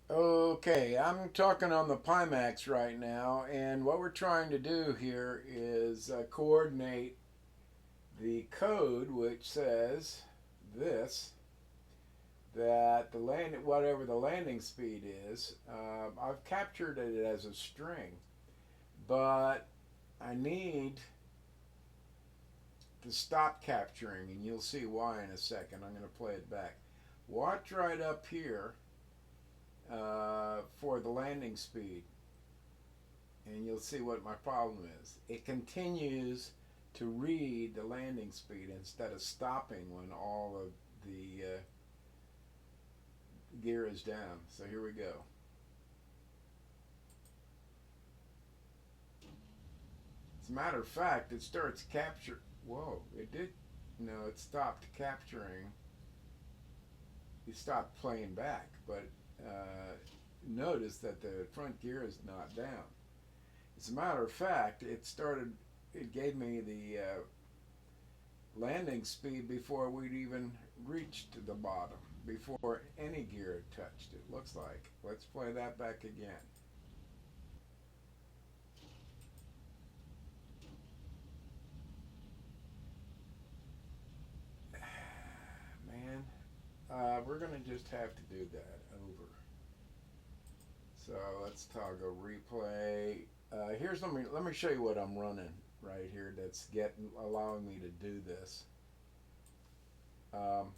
Okay, I'm talking on the Pimax right now, and what we're trying to do here is coordinate the code which says this, that the whatever the landing speed is, I've captured it as a string, but I need to stop capturing, and you'll see why in a second. I'm going to play it back. Watch right up here for the landing speed, and you'll see what my problem is. It continues to read the landing speed instead of stopping when all of the gear is down. So here we go. As a matter of fact, it starts capture. Whoa! It did. No, it stopped capturing. It stopped playing back, but notice that the front gear is not down. As a matter of fact, it started. It gave me the landing speed before we'd even reached the bottom, before any gear had touched it, looks like. Let's play that back again. Man, we're going to just have to do that over. So let's toggle replay. Let me show you what I'm running right here that's allowing me to do this. Um,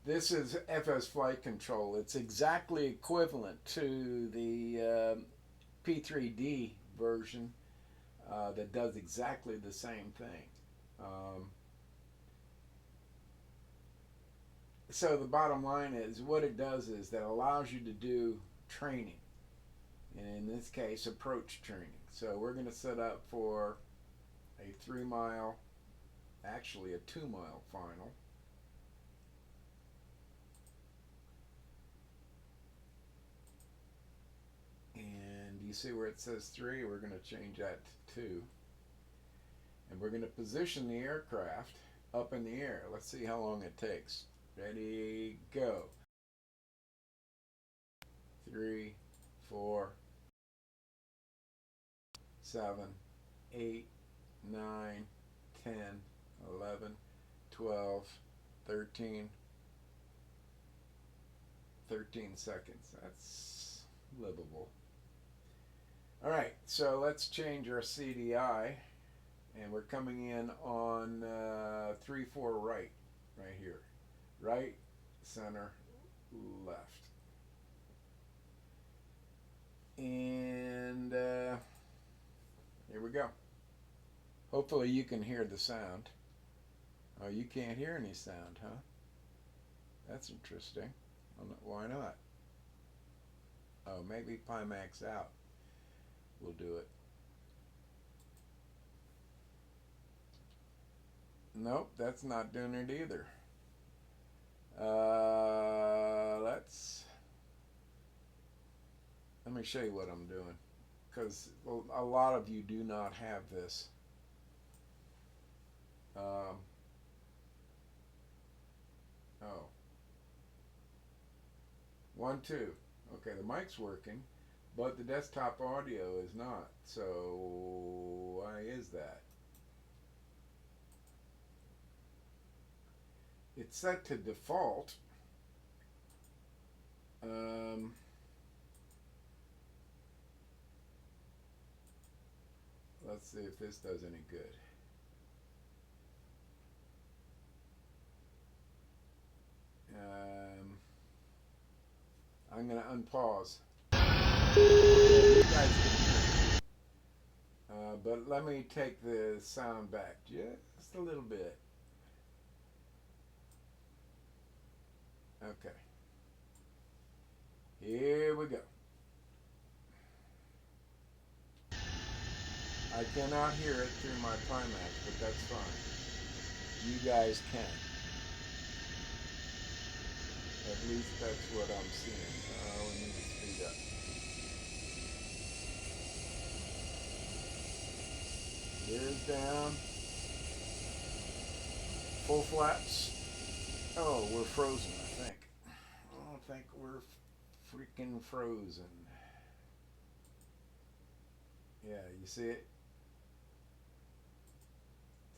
This is FS Flight Control. It's exactly equivalent to the P3D version that does exactly the same thing. Um, so the bottom line is what it does is that allows you to do training, and in this case, approach training. So we're going to set up for a 3 mile, actually a 2 mile final. And you see where it says 3? We're going to change that to 2. And we're going to position the aircraft up in the air. Let's see how long it takes. Ready, go. 3, 4, 7, 8, 9, 10, 11, 12, 13, 13 seconds. That's livable. All right, so let's change our CDI, and we're coming in on 3, 4 right here. Right, center, left. And here we go. Hopefully you can hear the sound. Oh, you can't hear any sound, huh? That's interesting. Why not? Oh, maybe Pimax out will do it. Nope, that's not doing it either. Let me show you what I'm doing, because a lot of you do not have this. Um, oh, 1, 2. Okay, the mic's working, but the desktop audio is not. So why is that? It's set to default. Um, let's see if this does any good. I'm going to unpause. You guys can hear it. But let me take the sound back just a little bit. Okay. Here we go. I cannot hear it through my Pimax, but that's fine. You guys can. At least that's what I'm seeing. We need to speed up. Gears down. Full flaps. Oh, we're frozen, I think. Oh, think we're freaking frozen. Yeah, you see it?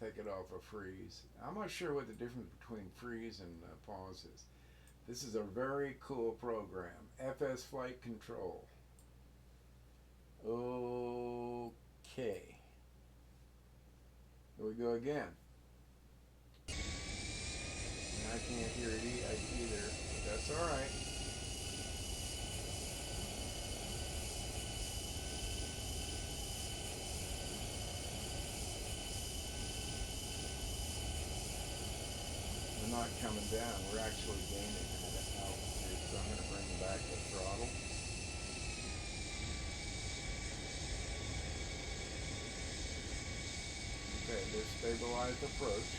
Take it off of freeze. I'm not sure what the difference between freeze and pause is. This is a very cool program. FS Flight Control. Okay. Here we go again. And I can't hear it either, but that's all right. We're not coming down. We're actually gaining at altitude, so I'm going to bring back the throttle. Okay, there's stabilized approach.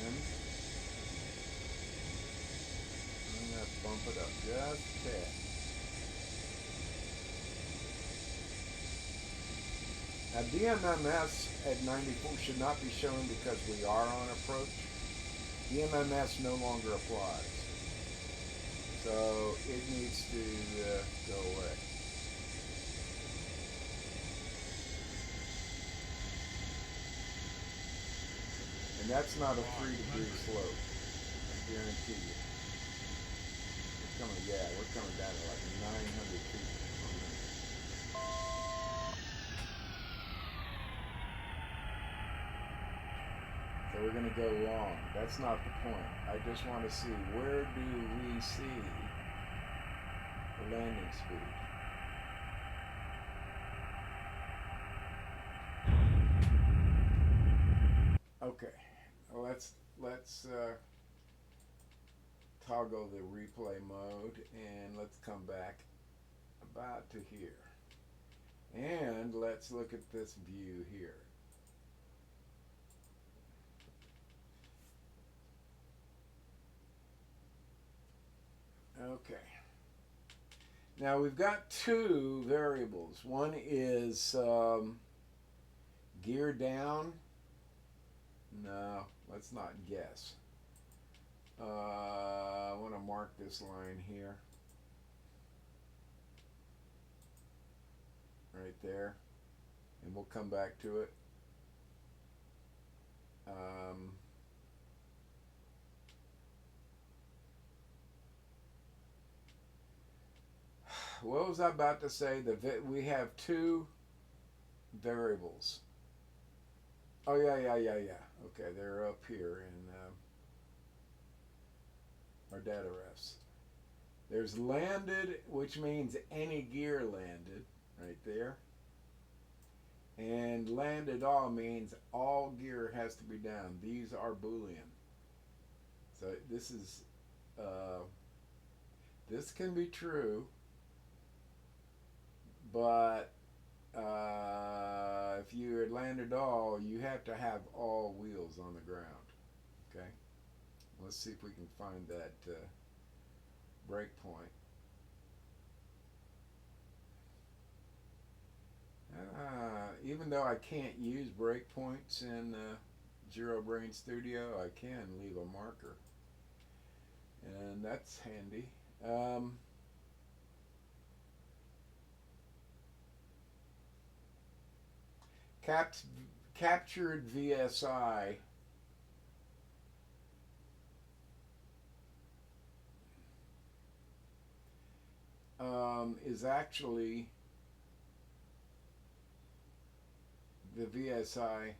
And I'm going to bump it up just a tad. Now DMMS at 94 should not be shown because we are on approach. DMMS no longer applies. So it needs to go away. And that's not a 3-degree slope, I guarantee you. We're coming down to like 900 feet. So we're going to go long. That's not the point. I just want to see, where do we see the landing speed? Okay, well, let's toggle the replay mode and let's come back about to here. And let's look at this view here. Okay. Now we've got two variables. One is gear down. No, let's not guess. I want to mark this line here. Right there. And we'll come back to it. What was I about to say? We have two variables. Oh, yeah. Okay, they're up here in our data refs. There's landed, which means any gear landed, right there. And landed all means all gear has to be down. These are Boolean. So this is, this can be true, but if you had landed all, you have to have all wheels on the ground. Okay, let's see if we can find that break point. Even though I can't use breakpoints in Zero Brain Studio, I can leave a marker, and that's handy. Captured VSI is actually the VSI.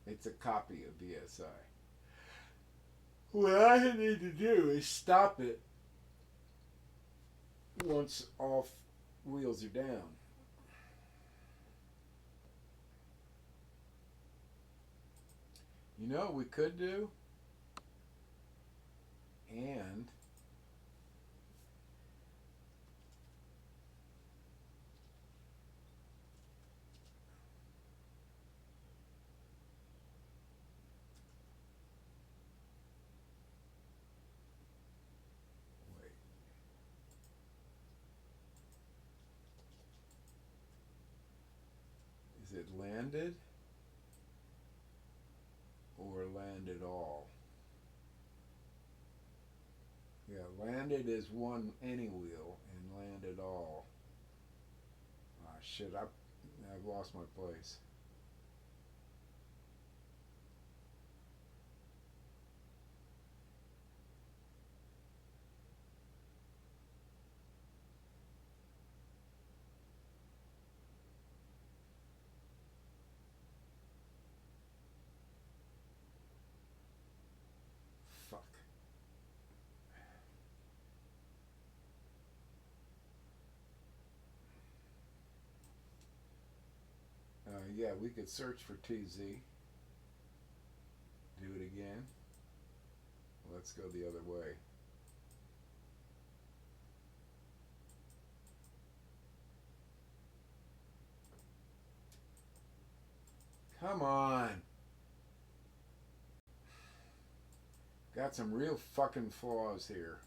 It's a copy of VSI. What I need to do is stop it once all wheels are down. You know what we could do? And wait. Is it landed? or landed all. Yeah, landed is one any wheel, and landed all. Ah, shit, I've lost my place. Fuck. Yeah, we could search for TZ. Do it again. Let's go the other way. Come on. Got some real fucking flaws here.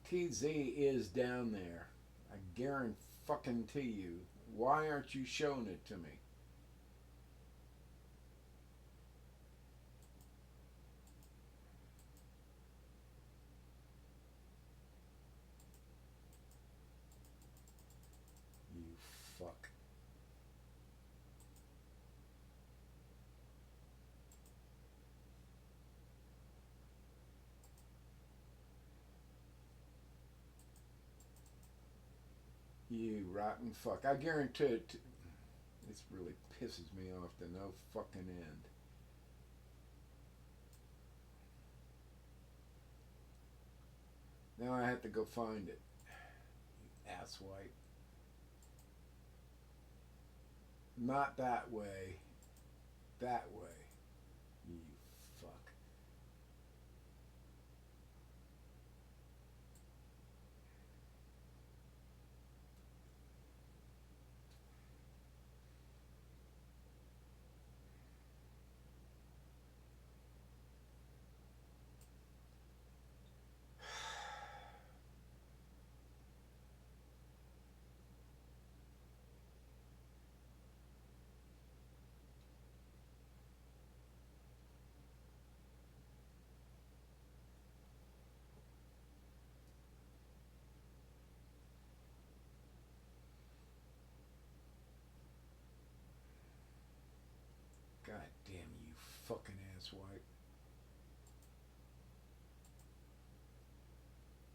TZ is down there. I guarantee you. Why aren't you showing it to me? You fuck. You rotten fuck. I guarantee it. This really pisses me off to no fucking end. Now I have to go find it. You asswipe. Not that way. That way. You fuck. God damn you fucking asswipe.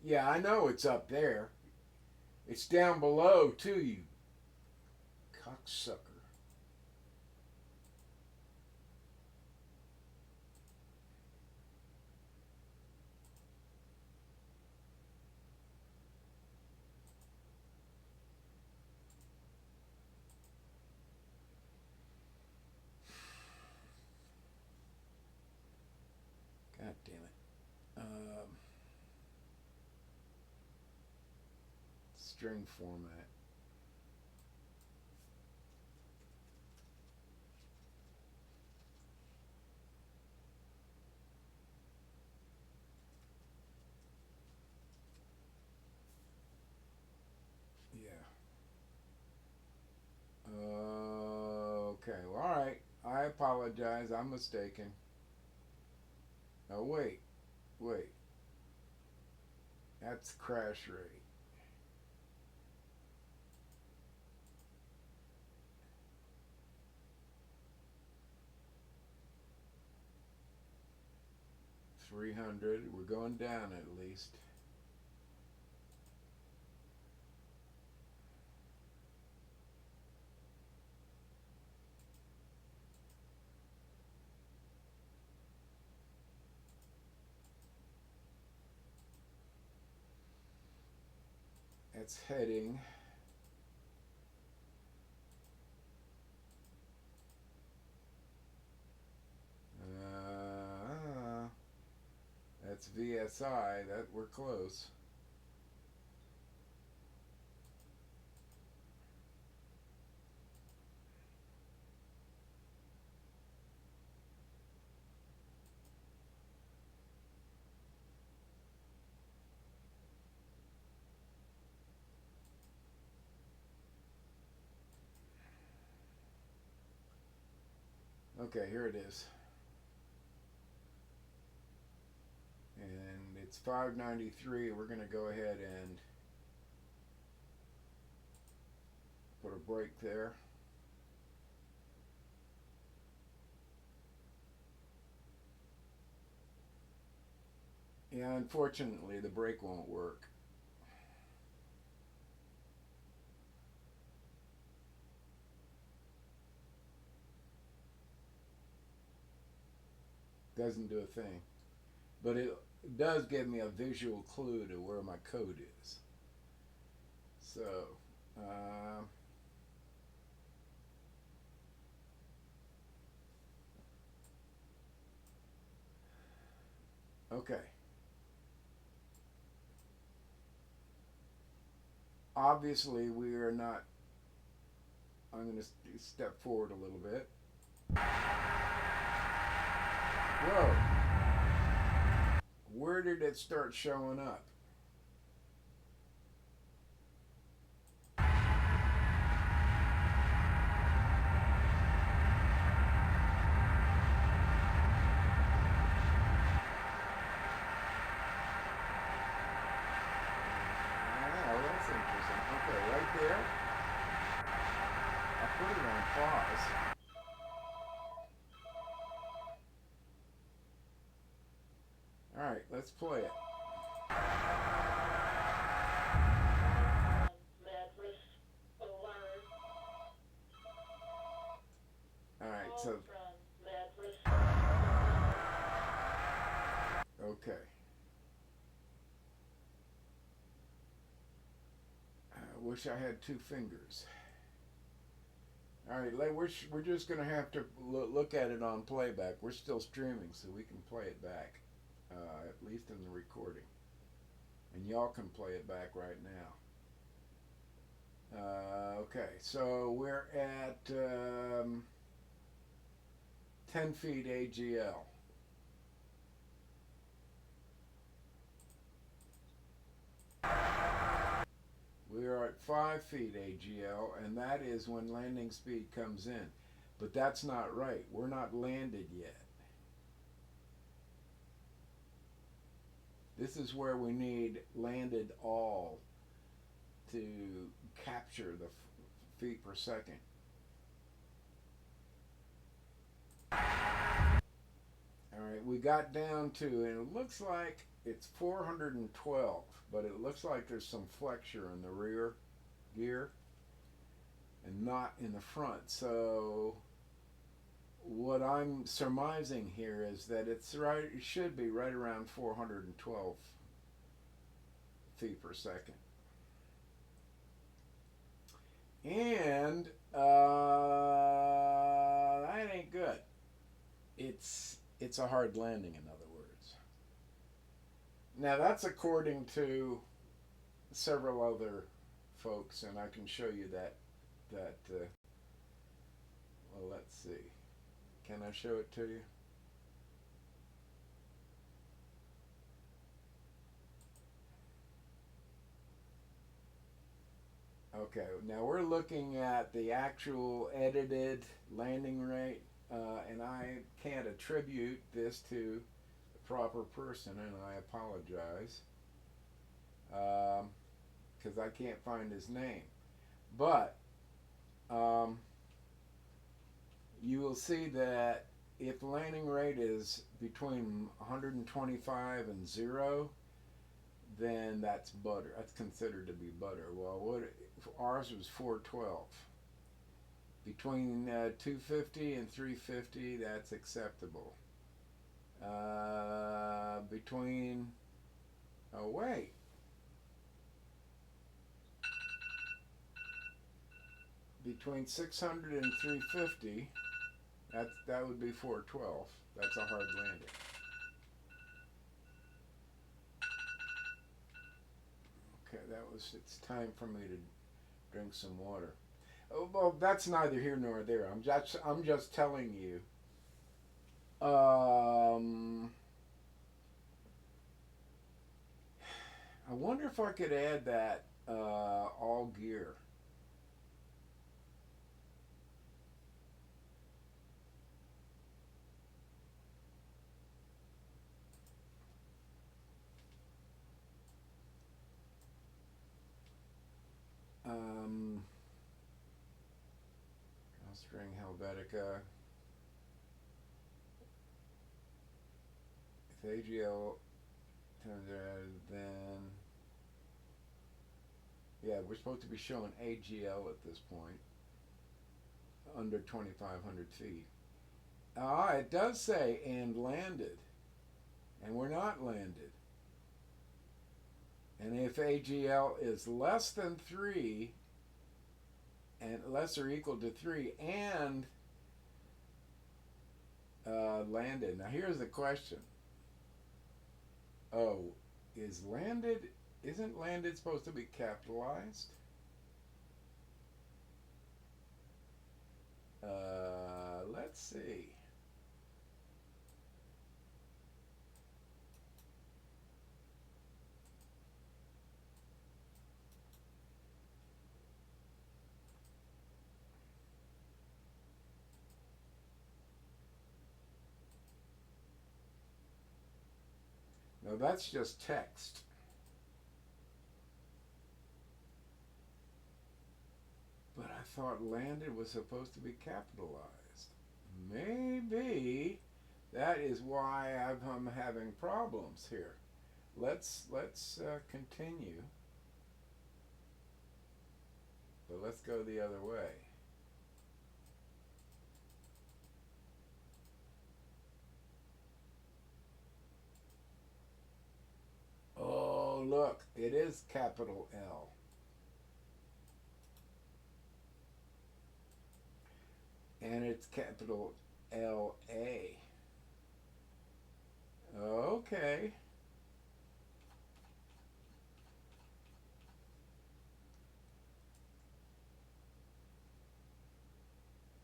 Yeah, I know it's up there. It's down below too, you cocksucker. God damn it. String format. Yeah. Okay. Well, all right. I apologize. I'm mistaken. Oh, wait. Wait. That's crash rate. $300. We're going down at least. It's heading. That's VSI. That we're close. Okay, here it is. And it's 593. We're going to go ahead and put a break there. Yeah, unfortunately, the break won't work. Doesn't do a thing. But it does give me a visual clue to where my code is. So, okay. Obviously, we are not. I'm going to step forward a little bit. Whoa. Where did it start showing up? Oh, that's interesting. Okay, right there. I put it on pause. All right, let's play it. All right, so okay. I wish I had two fingers. All right, we're just gonna have to look at it on playback. We're still streaming, so we can play it back, at least in the recording, and y'all can play it back right now. Okay, so we're at 10 feet AGL. We are at 5 feet AGL, and that is when landing speed comes in. But that's not right. We're not landed yet. This is where we need landed all to capture the feet per second. All right, we got down to, and it looks like it's 412, but it looks like there's some flexure in the rear gear and not in the front. So what I'm surmising here is that it should be right around 412 feet per second. And that ain't good. It's a hard landing, in other words. Now that's according to several other folks, and I can show you that. Well, let's see. Can I show it to you? Okay, now we're looking at the actual edited landing rate, and I can't attribute this to the proper person, and I apologize, because I can't find his name. But you will see that if the landing rate is between 125 and 0, then that's butter. That's considered to be butter. Well, ours was 412. Between 250 and 350, that's acceptable. Between, oh wait, between 600 and 350, that would be 412. That's a hard landing. Okay, it's time for me to drink some water. Oh, well, that's neither here nor there. I'm just telling you. I wonder if I could add that all gear. Um, string Helvetica. If AGL turns out, then yeah, we're supposed to be showing AGL at this point, under 2,500 feet. It does say and landed, and we're not landed. And if AGL is less than 3, and less or equal to 3, and landed. Now here's the question. Oh, isn't landed supposed to be capitalized? Let's see. No, that's just text. But I thought landed was supposed to be capitalized. Maybe that is why I'm having problems here. Let's continue. But let's go the other way. Oh, look, it is capital L. And it's capital L-A. Okay.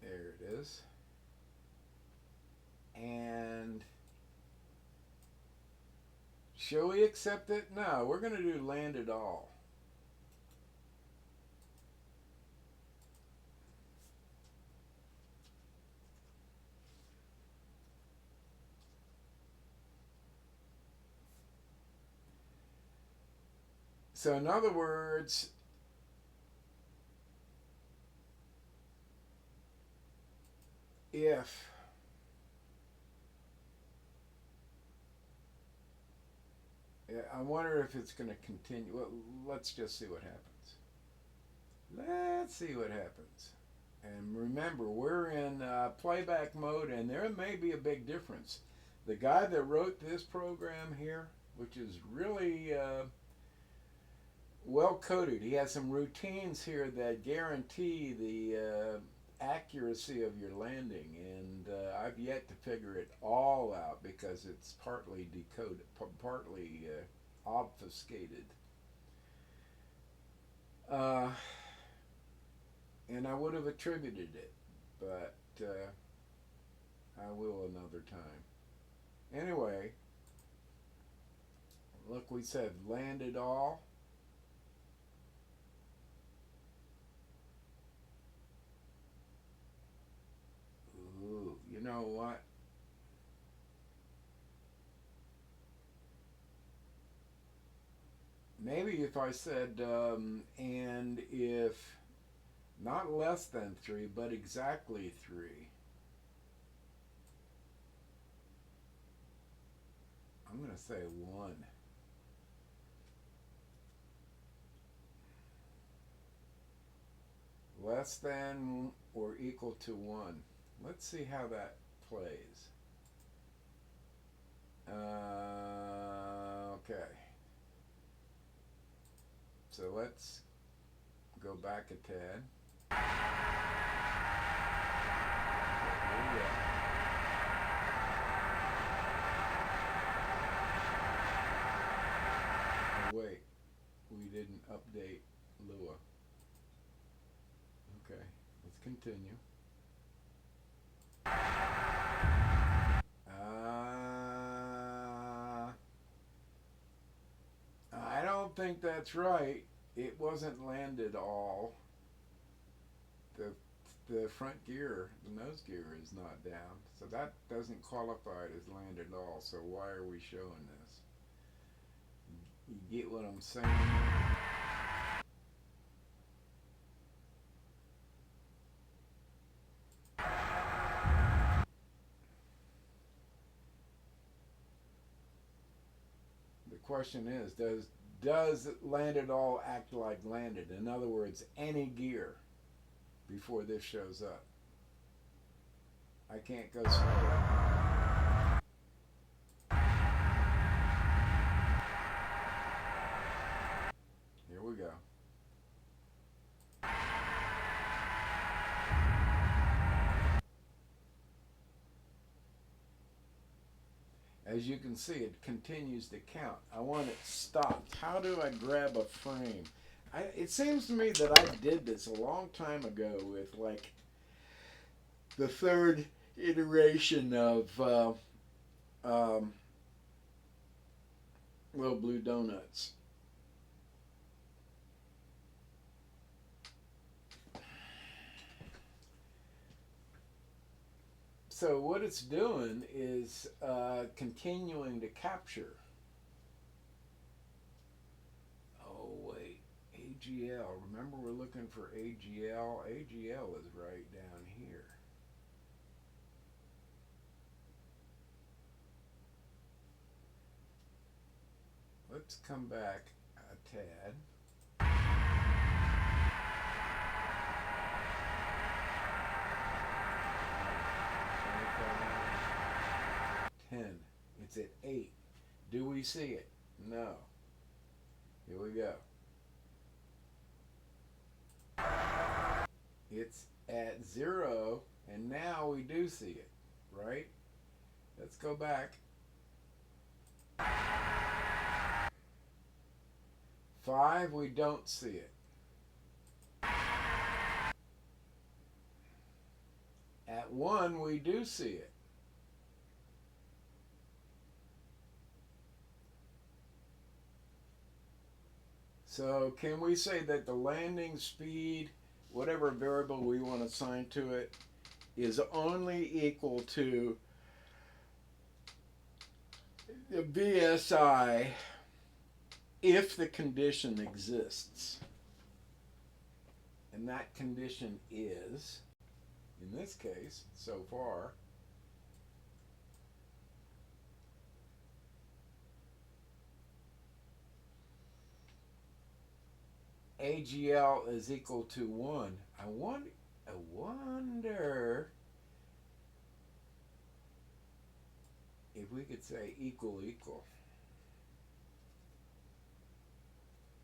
There it is. And shall we accept it? No, we're going to do landed all. So in other words, if I wonder if it's going to continue. Well, let's just see what happens. Let's see what happens. And remember, we're in playback mode, and there may be a big difference. The guy that wrote this program here, which is really well coded, he has some routines here that guarantee the accuracy of your landing, and I've yet to figure it all out because it's partly decoded, partly obfuscated. And I would have attributed it, but I will another time. Anyway, look, we said landed all. Ooh, you know what? Maybe if I said, and if not less than 3, but exactly 3. I'm going to say 1. Less than or equal to 1. Let's see how that plays. Okay. So let's go back a tad. Oh, wait, we didn't update Lua. Okay, let's continue. I don't think that's right. It wasn't landed all. The front gear, the nose gear is not down. So that doesn't qualify it as landed all. So why are we showing this? You get what I'm saying? question is, does landed all act like landed? In other words, any gear before this shows up. I can't go slower. Here we go. As you can see, it continues to count. I want it stopped. How do I grab a frame? It seems to me that I did this a long time ago with like the third iteration of Little Blue Donuts. So what it's doing is continuing to capture. Oh wait, AGL. Remember we're looking for AGL. AGL is right down here. Let's come back a tad. 10. It's at 8. Do we see it? No. Here we go. It's at 0, and now we do see it, right? Let's go back. 5, we don't see it. At 1, we do see it. So can we say that the landing speed, whatever variable we want to assign to it, is only equal to the VSI if the condition exists? And that condition is, in this case, so far, AGL is equal to 1. I wonder if we could say equal.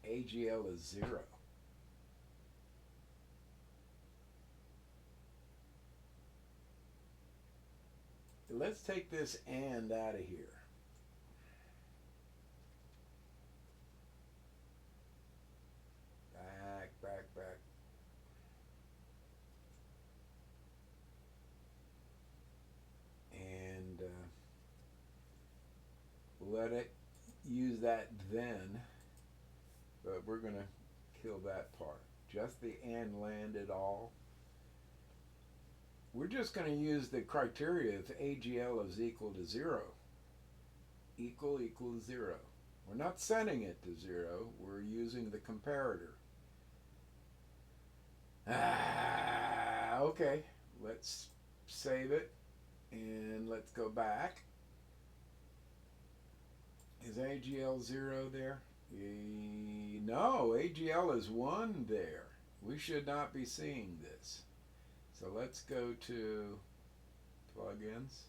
AGL is 0. Let's take this and out of here. Back. And let it use that then, but we're going to kill that part. Just the and landed all. We're just going to use the criteria if AGL is equal to 0. Equal 0. We're not setting it to 0. We're using the comparator. Okay, let's save it and let's go back. Is AGL 0 there? No, AGL is 1 there. We should not be seeing this. So let's go to plugins,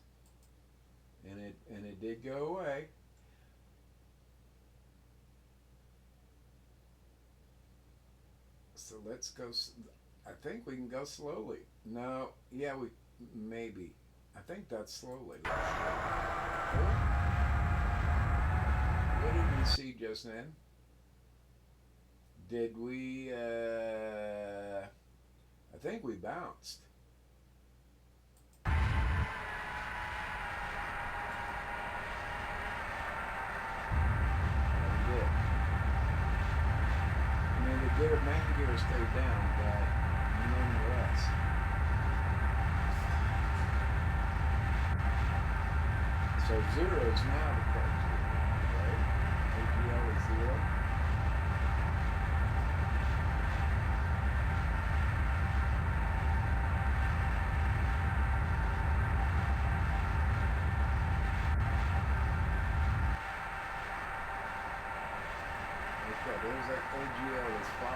and it did go away. So let's go. I think we can go slowly. No, yeah, maybe. I think that's slowly. What did we see just then? Did we? I think we bounced. Their main gear stayed down, but nonetheless. So 0 is now the criteria, right? AGL is 0. there's that AGL is 5.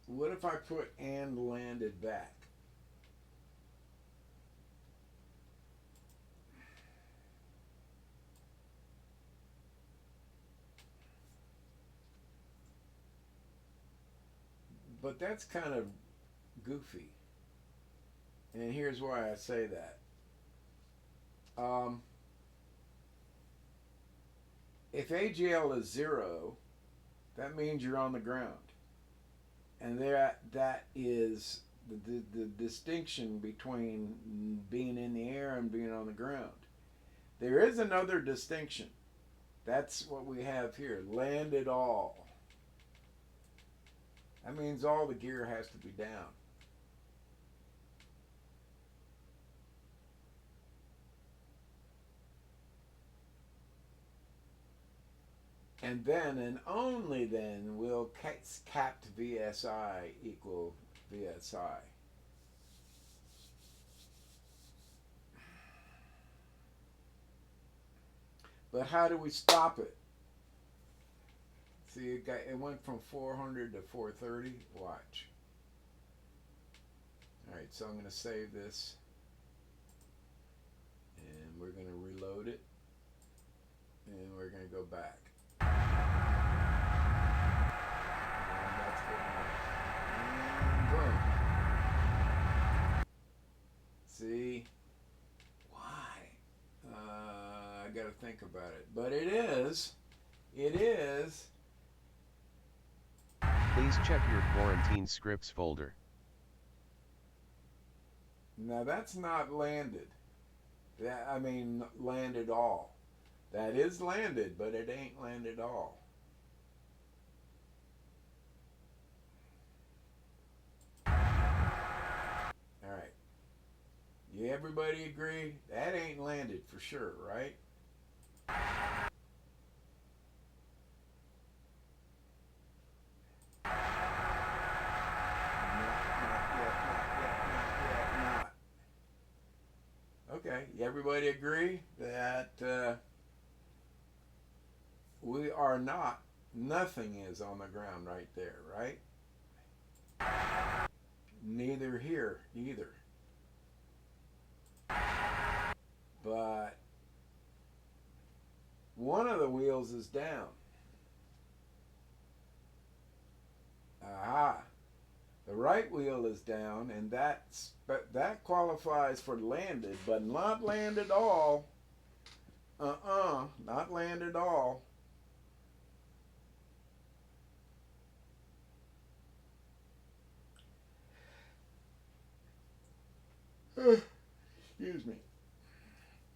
What if I put and landed back? But that's kind of goofy. And here's why I say that. If AGL is 0, that means you're on the ground. And that is the distinction between being in the air and being on the ground. There is another distinction. That's what we have here. Landed all. That means all the gear has to be down. And then and only then will capped VSI equal VSI. But how do we stop it? See, it went from 400 to 430. Watch. All right, so I'm going to save this. And we're going to reload it. And we're going to go back. And that's good enough. And boom. See? Why? I got to think about it. But it is. Please check your quarantine scripts folder. Now that's not landed. I mean, landed all. That is landed, but it ain't landed all. All right. Yeah, everybody agree? That ain't landed for sure, right? Okay, everybody agree that we are not, nothing is on the ground right there, right? Neither here, either. But one of the wheels is down. Aha. The right wheel is down, and that qualifies for landed, but not landed all. Not landed all. Excuse me.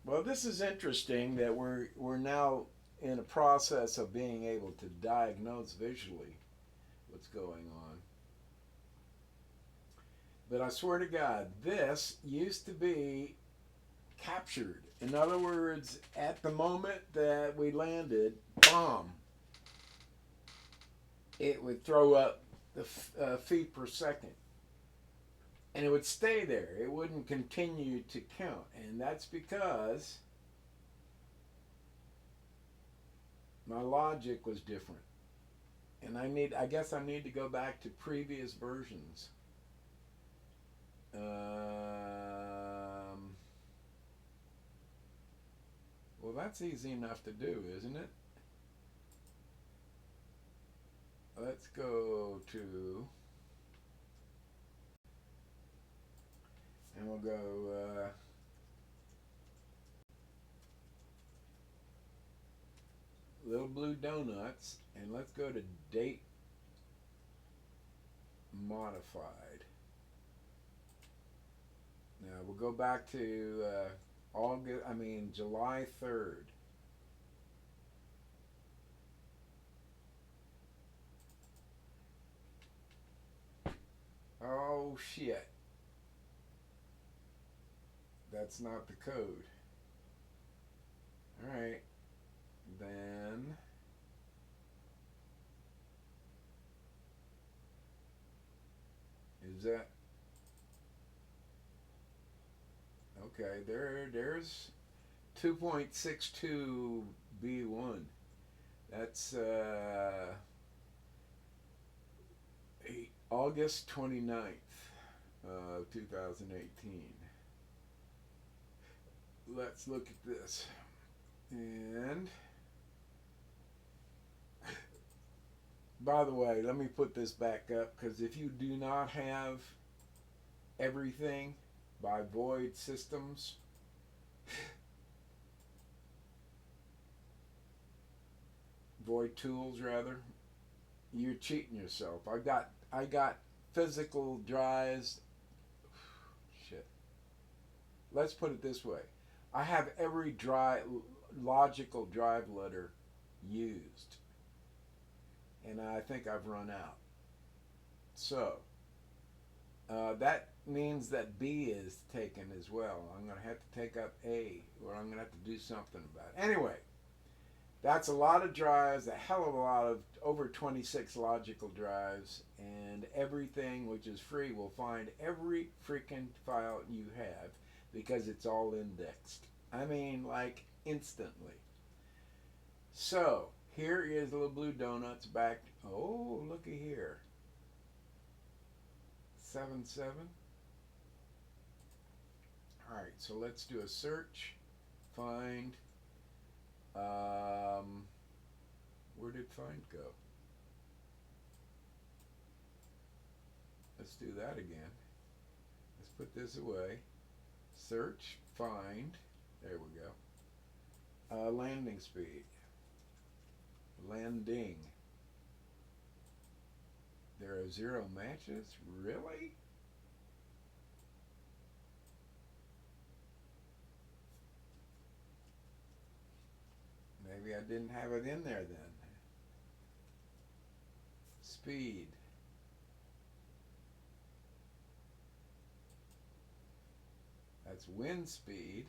Well, this is interesting that we're now in a process of being able to diagnose visually what's going on. But I swear to God, this used to be captured. In other words, at the moment that we landed, bomb, it would throw up the feet per second. And it would stay there. It wouldn't continue to count. And that's because my logic was different. And I guess I need to go back to previous versions. Well, that's easy enough to do, isn't it? Let's go to, and we'll go Little Blue Donuts, and let's go to date modified. Now we'll go back to July 3rd. Oh shit. That's not the code. Alright. Then is that Okay, there's 2.62b1. That's August 29th, 2018. Let's look at this. And by the way, let me put this back up, because if you do not have everything by Void Systems, Void Tools rather, you're cheating yourself. I got physical drives. Shit. Let's put it this way. I have every logical drive letter used, and I think I've run out. So that means that B is taken as well. I'm going to have to take up A, or I'm going to have to do something about it. Anyway, that's a lot of drives, a hell of a lot of, over 26 logical drives, and everything which is free will find every freaking file you have, because it's all indexed. I mean, like, instantly. So, here is Little Blue Donuts back. Oh, looky here. 7.7. Alright, so let's do a search. Find. Where did find go? Let's do that again. Let's put this away. Search, find. There we go. Landing speed. Landing. There are 0 matches? Really? Maybe I didn't have it in there then. Speed. That's wind speed.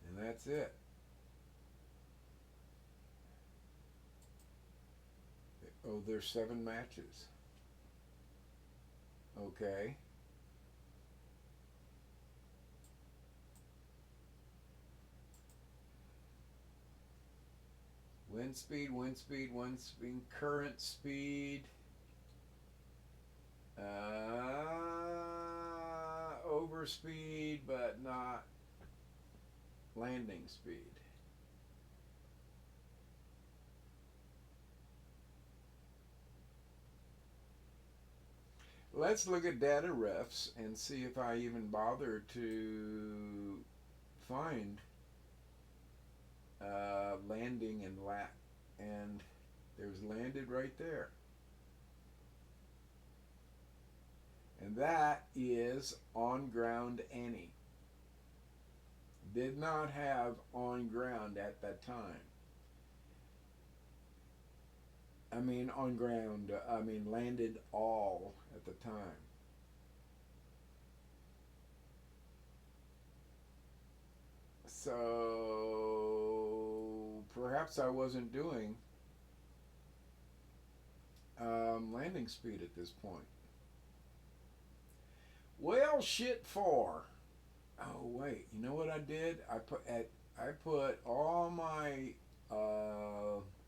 And that's it. Oh, there's 7 matches. Okay. Wind speed, wind speed, wind speed, current speed. Overspeed, but not landing speed. Let's look at data refs and see if I even bother to find landing and lat. And there's landed right there. And that is on ground any. Did not have on ground at that time. I mean on ground, I mean landed all at the time. So perhaps I wasn't doing landing speed at this point. Well, shit for. Oh wait, you know what I did? I put all my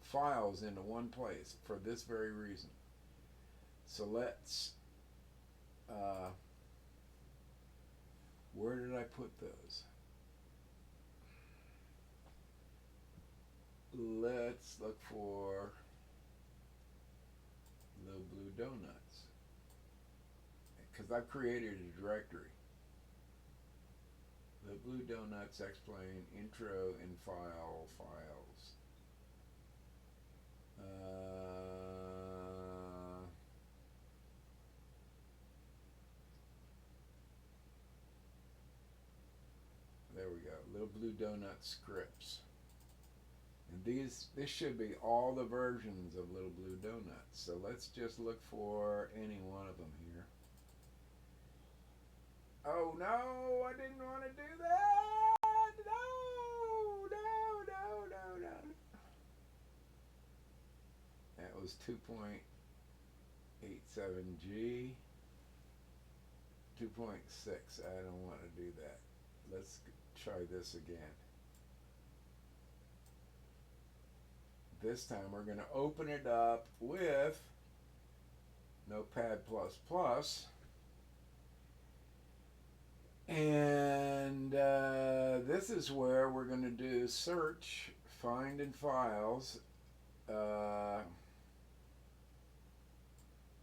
files into one place for this very reason. So let's. Where did I put those? Let's look for Little Blue Donuts, because I've created a directory. The Blue Donuts explain intro and files. There we go. Little Blue Donut scripts. And this should be all the versions of Little Blue Donuts. So let's just look for any one of them here. Oh no, I didn't want to do that. No. That was 2.87G. 2.6. I don't want to do that. Let's try this again. This time we're going to open it up with Notepad++. And this is where we're going to do search, find in files. I'm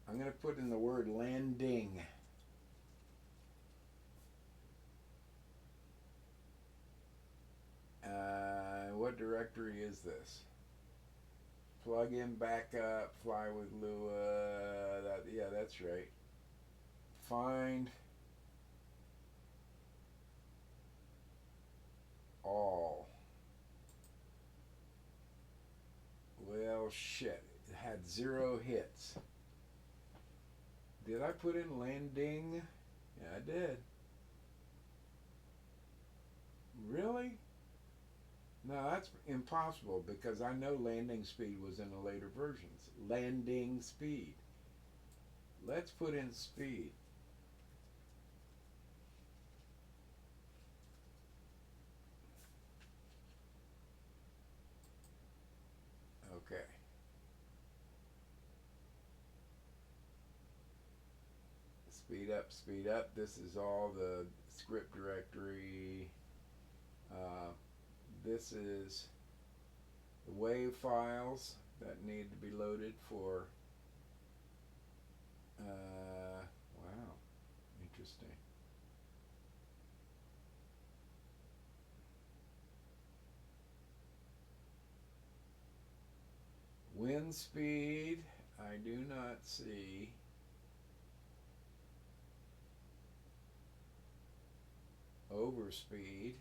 going to put in the word landing. What directory is this? Plug-in backup, fly with Lua. Yeah, that's right. Find all. Well, shit. It had 0 hits. Did I put in landing? Yeah, I did. Really? No, that's impossible because I know landing speed was in the later versions. Landing speed. Let's put in speed. Okay. Speed up, speed up. This is all the script directory. This is the WAV files that need to be loaded for. Wow, interesting. Wind speed, I do not see. Overspeed.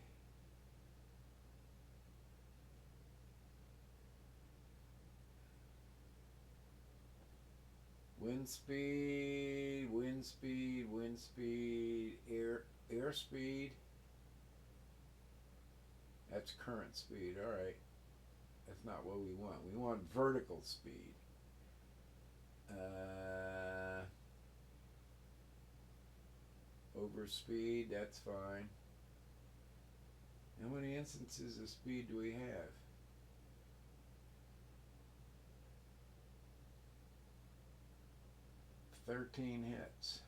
Wind speed, wind speed, wind speed, air speed. That's current speed, all right. That's not what we want. We want vertical speed. Overspeed, that's fine. How many instances of speed do we have? 13 hits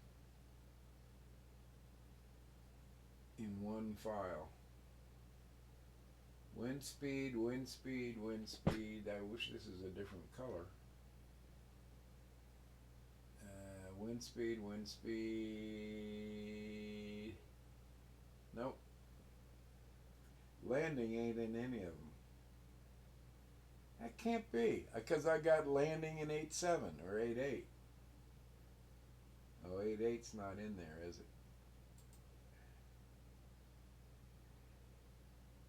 in one file. Wind speed, wind speed, wind speed. I wish this is a different color. Wind speed, wind speed. Nope. Landing ain't in any of them. That can't be, because I got landing in 8.7 or 8.8. Oh, 8.8's not in there, is it?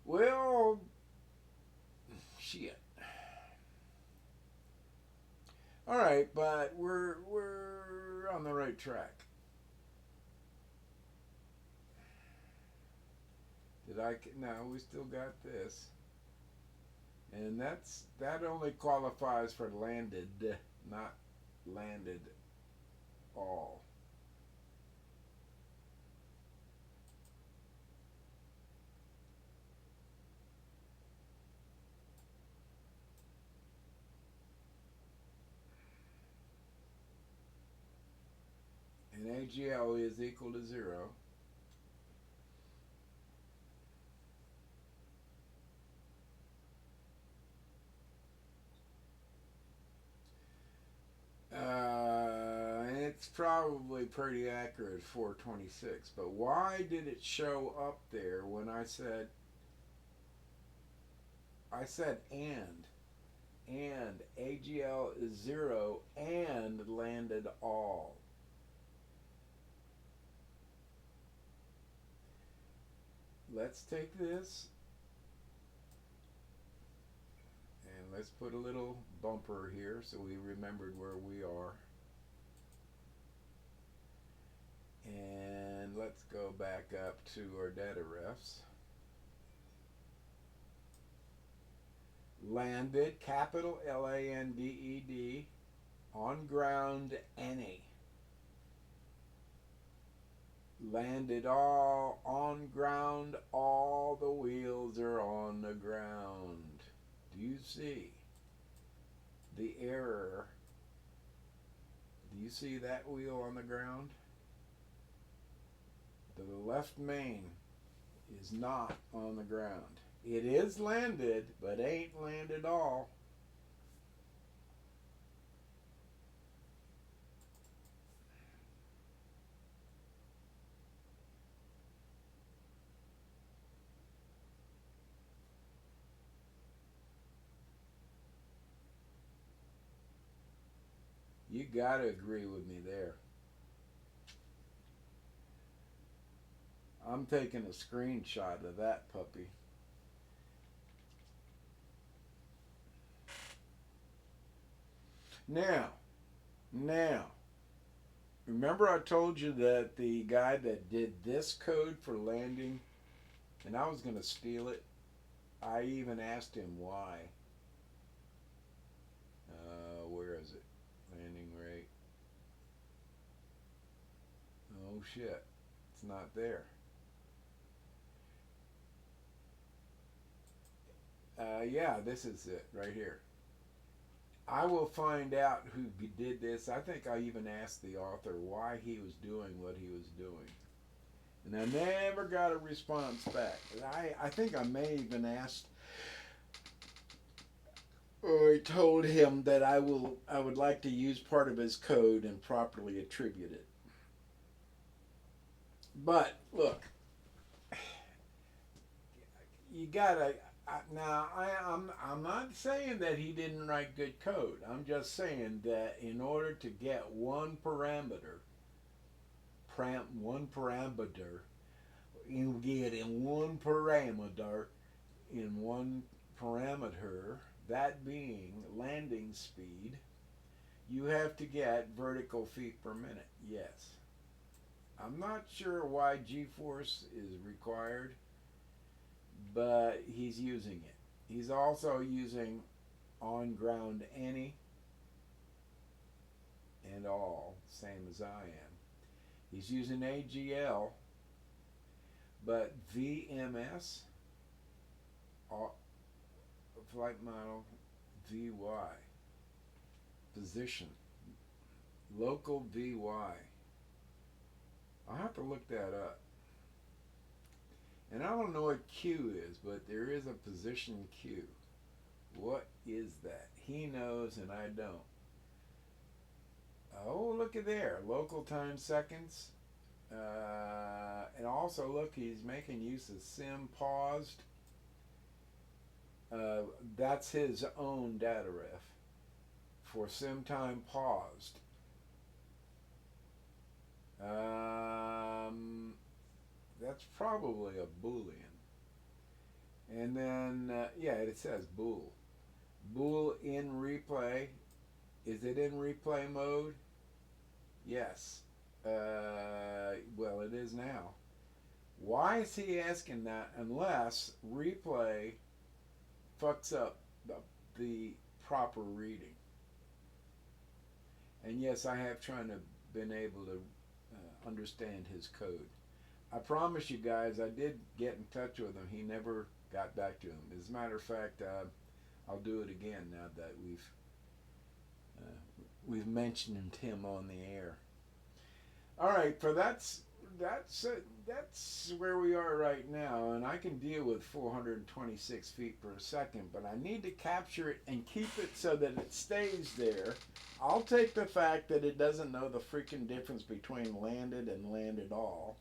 Well, shit. All right, but we're on the right track. No, we still got this. And that only qualifies for landed, not landed all. And AGL is equal to 0. It's probably pretty accurate, 426. But why did it show up there when I said and AGL is 0 and landed all? Let's take this and let's put a little bumper here so we remembered where we are. And let's go back up to our data refs. Landed, capital LANDED, on ground any. Landed all on ground, all the wheels are on the ground. Do you see the error? Do you see that wheel on the ground? The left main is not on the ground. It is landed, but ain't landed all. You gotta agree with me there. I'm taking a screenshot of that puppy. Now, remember I told you that the guy that did this code for landing, and I was going to steal it, I even asked him why. Where is it? Landing rate. Oh shit, it's not there. Yeah, this is it right here. I will find out who did this. I think I even asked the author why he was doing what he was doing. And I never got a response back. I think I may even asked, or I told him that I would like to use part of his code and properly attribute it. But look, you gotta. Now, I'm not saying that he didn't write good code. I'm just saying that in order to get one parameter, you get in one parameter, that being landing speed, you have to get vertical feet per minute. Yes. I'm not sure why G-force is required, but he's using it. He's also using on ground any and all, same as I am. He's using AGL, but VMS, flight model, VY, position, local VY. I'll have to look that up. And I don't know what Q is, but there is a position Q. What is that? He knows and I don't. Oh, look at there. Local time seconds. And also, look, he's making use of sim paused. That's his own data ref for sim time paused. That's probably a Boolean. And then, yeah, it says bool. Bool in replay. Is it in replay mode? Yes. Well, it is now. Why is he asking that unless replay fucks up the proper reading? And yes, I have been able to understand his code. I promise you guys, I did get in touch with him. He never got back to him. As a matter of fact, I'll do it again now that we've mentioned him on the air. All right, that's where we are right now, and I can deal with 426 feet per second, but I need to capture it and keep it so that it stays there. I'll take the fact that it doesn't know the freaking difference between landed and landed all,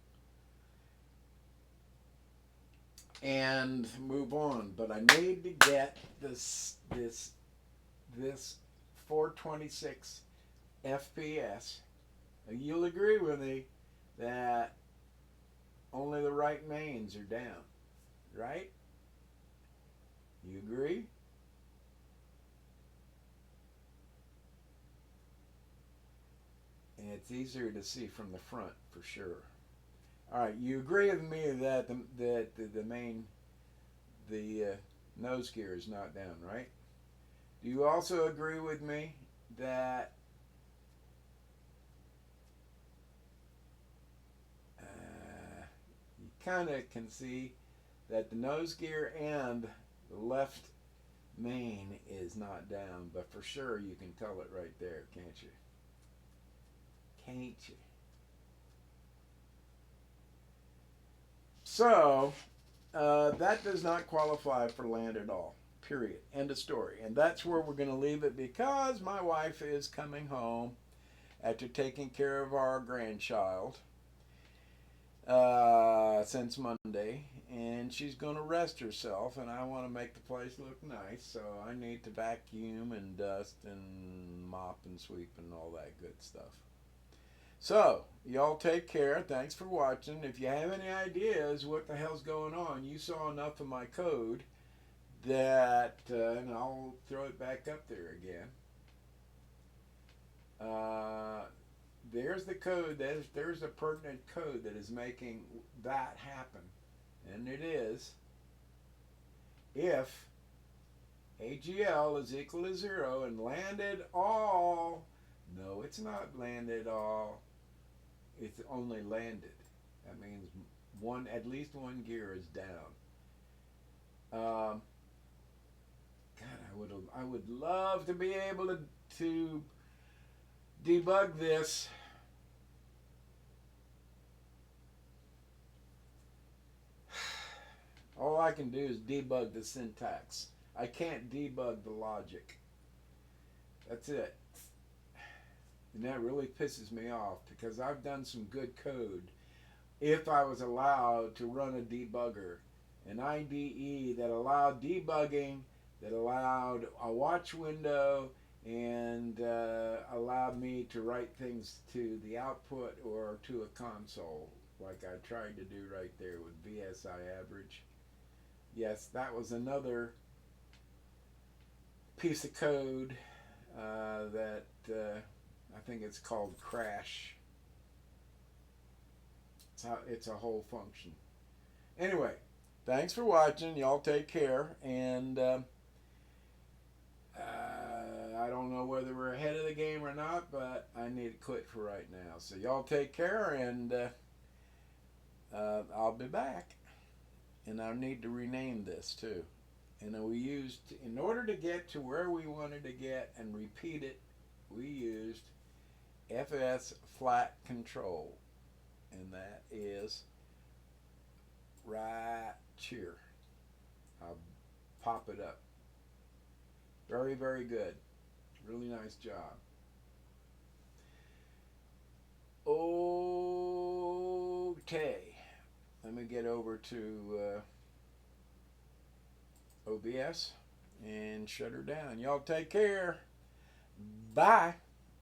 and move on. But I need to get this 426 FPS. You'll agree with me that only the right mains are down, right? You agree? And it's easier to see from the front for sure. All right, you agree with me that the main nose gear is not down, right? Do you also agree with me that kind of can see that the nose gear and the left main is not down, but for sure you can tell it right there, can't you? Can't you? So that does not qualify for land at all. Period. End of story. And that's where we're going to leave it because my wife is coming home after taking care of our grandchild since Monday, and she's going to rest herself, and I want to make the place look nice, so I need to vacuum and dust and mop and sweep and all that good stuff. So, y'all take care. Thanks for watching. If you have any ideas what the hell's going on, you saw enough of my code that, and I'll throw it back up there again. There's the code. There's a pertinent code that is making that happen. And it is if AGL is equal to 0 and landed all. No, it's not landed all. It's only landed. That means at least one gear is down. God, I would love to be able to debug this. All I can do is debug the syntax. I can't debug the logic. That's it. And that really pisses me off because I've done some good code. If I was allowed to run a debugger, an IDE that allowed debugging, that allowed a watch window, and allowed me to write things to the output or to a console, like I tried to do right there with VSI average. Yes, that was another piece of code that I think it's called crash. It's a whole function. Anyway, thanks for watching. Y'all take care, and I don't know whether we're ahead of the game or not, but I need to quit for right now. So y'all take care, and I'll be back. And I need to rename this too. And we used, in order to get to where we wanted to get and repeat it, we used FS flat control. And that is right here. I'll pop it up. Very, very good. Really nice job. Okay. Let me get over to OBS and shut her down. Y'all take care. Bye.